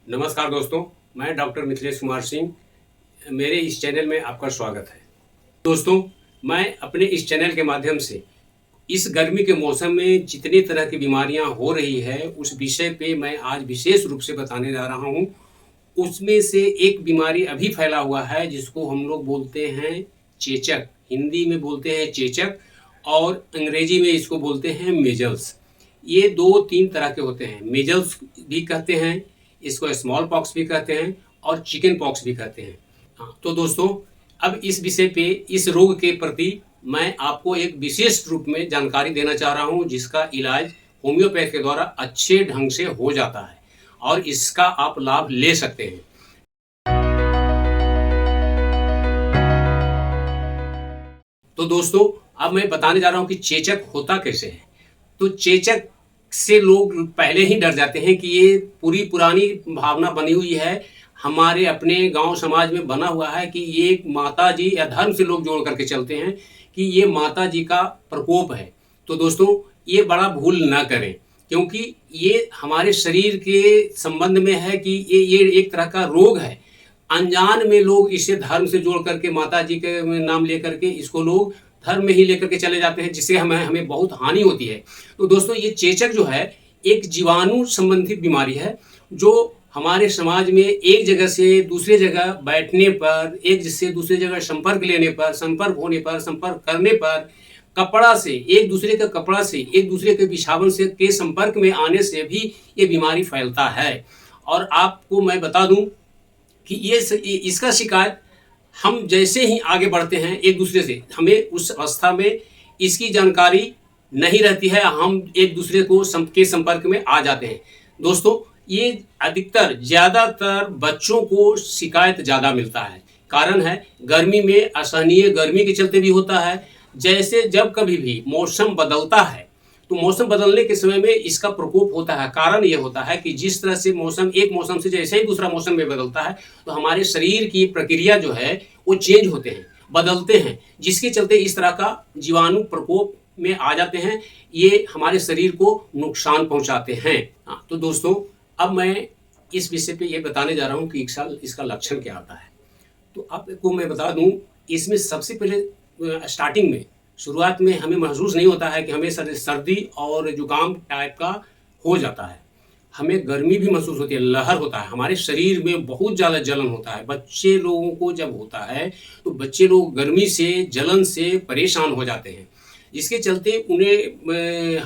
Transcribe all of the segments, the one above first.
नमस्कार दोस्तों, मैं डॉक्टर मिथिलेश कुमार सिंह। मेरे इस चैनल में आपका स्वागत है। दोस्तों, मैं अपने इस चैनल के माध्यम से इस गर्मी के मौसम में जितनी तरह की बीमारियां हो रही है, उस विषय पे मैं आज विशेष रूप से बताने जा रहा हूं। उसमें से एक बीमारी अभी फैला हुआ है जिसको हम लोग बोलते हैं चेचक। हिंदी में बोलते हैं चेचक और अंग्रेजी में इसको बोलते हैं मेजल्स। ये 2-3 तरह के होते हैं। मेजल्स भी कहते हैं, इसको स्मॉल पॉक्स भी कहते हैं और चिकन पॉक्स भी कहते हैं। हाँ, तो दोस्तों, अब इस विषय पे, इस रोग के प्रति मैं आपको एक विशेष रूप में जानकारी देना चाह रहा हूँ, जिसका इलाज होम्योपैथ के द्वारा अच्छे ढंग से हो जाता है और इसका आप लाभ ले सकते हैं। तो दोस्तों, अब मैं बताने जा रहा हूँ कि चेचक होता कैसे है। तो चेचक से लोग पहले ही डर जाते हैं कि ये पूरी पुरानी भावना बनी हुई है, हमारे अपने गांव समाज में बना हुआ है कि ये माता जी या धर्म से लोग जोड़ करके चलते हैं कि ये माता जी का प्रकोप है। तो दोस्तों, ये बड़ा भूल ना करें, क्योंकि ये हमारे शरीर के संबंध में है कि ये एक तरह का रोग है। अनजान में लोग इसे धर्म से जोड़ करके, माता जी के नाम लेकर के इसको लोग धर्म में ही लेकर के चले जाते हैं, जिससे हमें बहुत हानि होती है। तो दोस्तों, ये चेचक जो है एक जीवाणु संबंधित बीमारी है, जो हमारे समाज में एक जगह से दूसरे जगह बैठने पर, एक से दूसरे जगह संपर्क लेने पर, संपर्क होने पर, संपर्क करने पर, कपड़ा से, एक दूसरे के कपड़ा से, एक दूसरे के बिछावन से के संपर्क में आने से भी ये बीमारी फैलता है। और आपको मैं बता दूं कि इसका शिकायत हम जैसे ही आगे बढ़ते हैं एक दूसरे से, हमें उस अवस्था में इसकी जानकारी नहीं रहती है, हम एक दूसरे को के संपर्क में आ जाते हैं। दोस्तों, ये अधिकतर ज़्यादातर बच्चों को शिकायत ज़्यादा मिलता है। कारण है गर्मी में, असहनीय गर्मी के चलते भी होता है। जैसे जब कभी भी मौसम बदलता है, तो मौसम बदलने के समय में इसका प्रकोप होता है। कारण ये होता है कि जिस तरह से मौसम, एक मौसम से जैसे ही दूसरा मौसम में बदलता है, तो हमारे शरीर की प्रक्रिया जो है वो चेंज होते हैं, बदलते हैं, जिसके चलते इस तरह का जीवाणु प्रकोप में आ जाते हैं। ये हमारे शरीर को नुकसान पहुंचाते हैं। हाँ, तो दोस्तों, अब मैं इस विषय पे ये बताने जा रहा हूँ कि इसका लक्षण क्या आता है। तो आपको मैं बता दूं, इसमें सबसे पहले स्टार्टिंग में, शुरुआत में हमें महसूस नहीं होता है कि हमें सर्दी और जुकाम टाइप का हो जाता है। हमें गर्मी भी महसूस होती है, लहर होता है, हमारे शरीर में बहुत ज़्यादा जलन होता है। बच्चे लोगों को जब होता है तो बच्चे लोग गर्मी से, जलन से परेशान हो जाते हैं, जिसके चलते उन्हें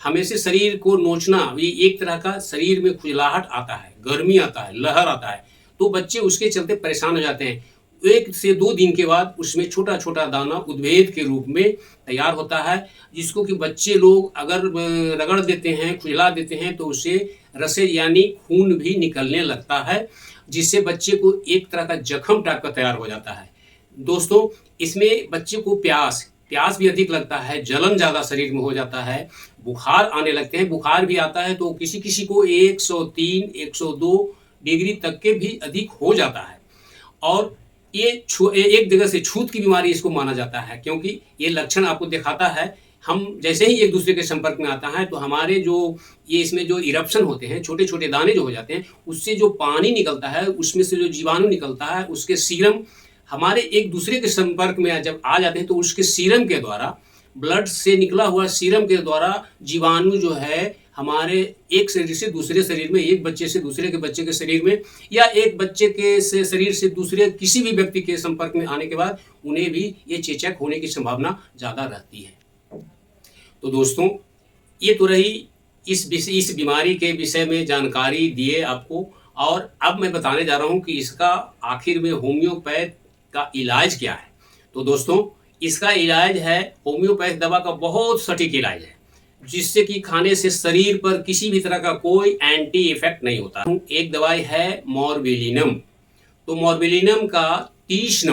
हमेशा शरीर को नोचना, ये एक तरह का शरीर में खुजलाहट आता है, गर्मी आता है, लहर आता है, तो बच्चे उसके चलते परेशान हो जाते हैं। 1 से 2 दिन के बाद उसमें छोटा छोटा दाना उद्भेद के रूप में तैयार होता है, जिसको कि बच्चे लोग अगर रगड़ देते हैं, खुजला देते हैं, तो उससे रसे यानी खून भी निकलने लगता है, जिससे बच्चे को एक तरह का जख्म टाइप का तैयार हो जाता है। दोस्तों, इसमें बच्चे को प्यास भी अधिक लगता है, जलन ज़्यादा शरीर में हो जाता है, बुखार आने लगते हैं। बुखार भी आता है तो किसी किसी को 103, 102 डिग्री तक के भी अधिक हो जाता है। और ये एक जगह से छूत की बीमारी इसको माना जाता है, क्योंकि ये लक्षण आपको दिखाता है, हम जैसे ही एक दूसरे के संपर्क में आता है तो हमारे जो ये इसमें जो इरप्शन होते हैं, छोटे छोटे दाने जो हो जाते हैं, उससे जो पानी निकलता है, उसमें से जो जीवाणु निकलता है, उसके सीरम हमारे एक दूसरे के संपर्क में जब आ जाते हैं, तो उसके सीरम के द्वारा, ब्लड से निकला हुआ सीरम के द्वारा जीवाणु जो है हमारे एक शरीर से दूसरे शरीर में, एक बच्चे से दूसरे के बच्चे के शरीर में, या एक बच्चे के शरीर से दूसरे किसी भी व्यक्ति के संपर्क में आने के बाद उन्हें भी ये चेचक होने की संभावना ज़्यादा रहती है। तो दोस्तों, ये तो रही इस बीमारी के विषय में जानकारी दिए आपको। और अब मैं बताने जा रहा हूँ कि इसका आखिर में होम्योपैथ का इलाज क्या है। तो दोस्तों, इसका इलाज है, होम्योपैथ दवा का बहुत सटीक इलाज है, जिससे कि खाने से शरीर पर किसी भी तरह का कोई एंटी इफेक्ट नहीं होता। एक दवाई है मॉर्बिलिनम। तो मॉर्बिलिनम का 30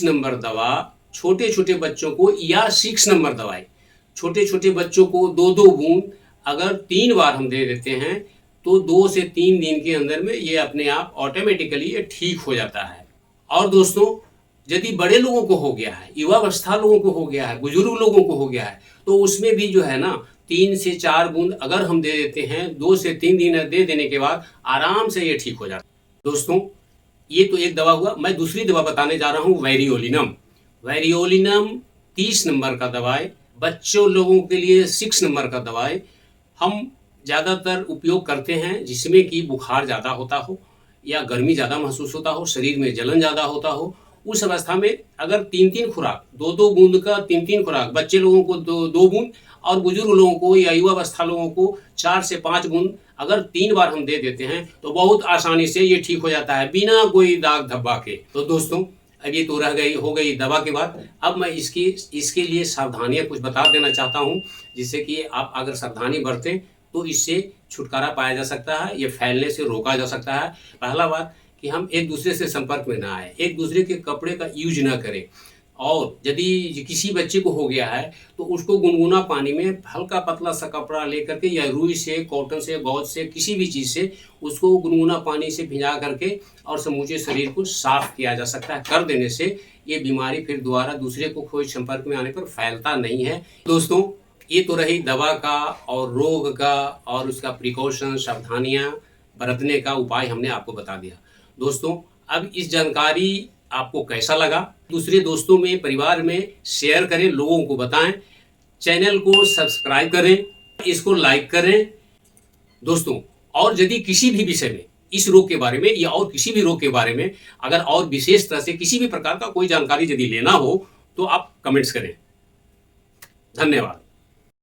नंबर दवा छोटे छोटे बच्चों को, या 6 नंबर दवाई छोटे छोटे बच्चों को 2-2 बूंद अगर 3 बार हम दे देते हैं, तो 2 से 3 दिन के अंदर में ये अपने आप ऑटोमेटिकली ये ठीक हो जाता है। और दोस्तों, यदि बड़े लोगों को हो गया है, युवावस्था लोगों को हो गया है, बुजुर्ग लोगों को हो गया है, तो उसमें भी जो है ना 3 से 4 बूंद अगर हम दे देते हैं, 2 से 3 दिन दे देने के बाद आराम से ये ठीक हो जाता है। दोस्तों, ये तो एक दवा हुआ। मैं दूसरी दवा बताने जा रहा हूँ, वेरियोलिनम। वेरियोलिनम 30 नंबर का दवा है, बच्चों लोगों के लिए 6 नंबर का दवा है। हम ज़्यादातर उपयोग करते हैं जिसमें कि बुखार ज़्यादा होता हो या गर्मी ज़्यादा महसूस होता हो, शरीर में जलन ज़्यादा होता हो। उस अवस्था में अगर 3-3 खुराक, 2-2 बूंद का 3-3 खुराक, बच्चे लोगों को 2 बूंद और बुजुर्ग लोगों को या युवा अवस्था लोगों को 4 से 5 बूंद अगर 3 बार हम दे देते हैं तो बहुत आसानी से ये ठीक हो जाता है, बिना कोई दाग धब्बा के। तो दोस्तों, अब ये तो हो गई दवा की बात। अब मैं इसके लिए सावधानियां कुछ बता देना चाहता हूं, जिससे कि आप अगर सावधानी बरतें तो इससे छुटकारा पाया जा सकता है, ये फैलने से रोका जा सकता है। पहला बात कि हम एक दूसरे से संपर्क में ना आए, एक दूसरे के कपड़े का यूज ना करें, और यदि किसी बच्चे को हो गया है तो उसको गुनगुना पानी में हल्का पतला सा कपड़ा लेकर के या रुई से, कॉटन से, गौज से, किसी भी चीज़ से उसको गुनगुना पानी से भिजा करके और समूचे शरीर को साफ किया जा सकता है। कर देने से ये बीमारी फिर दोबारा दूसरे को कोई संपर्क में आने पर फैलता नहीं है। दोस्तों, ये तो रही दवा का और रोग का और उसका प्रिकॉशन, सावधानियाँ बरतने का उपाय हमने आपको बता दिया। दोस्तों, अब इस जानकारी आपको कैसा लगा, दूसरे दोस्तों में, परिवार में शेयर करें, लोगों को बताएं, चैनल को सब्सक्राइब करें, इसको लाइक करें। दोस्तों, और यदि किसी भी विषय में, इस रोग के बारे में या और किसी भी रोग के बारे में अगर और विशेष तरह से किसी भी प्रकार का कोई जानकारी यदि लेना हो तो आप कमेंट्स करें। धन्यवाद।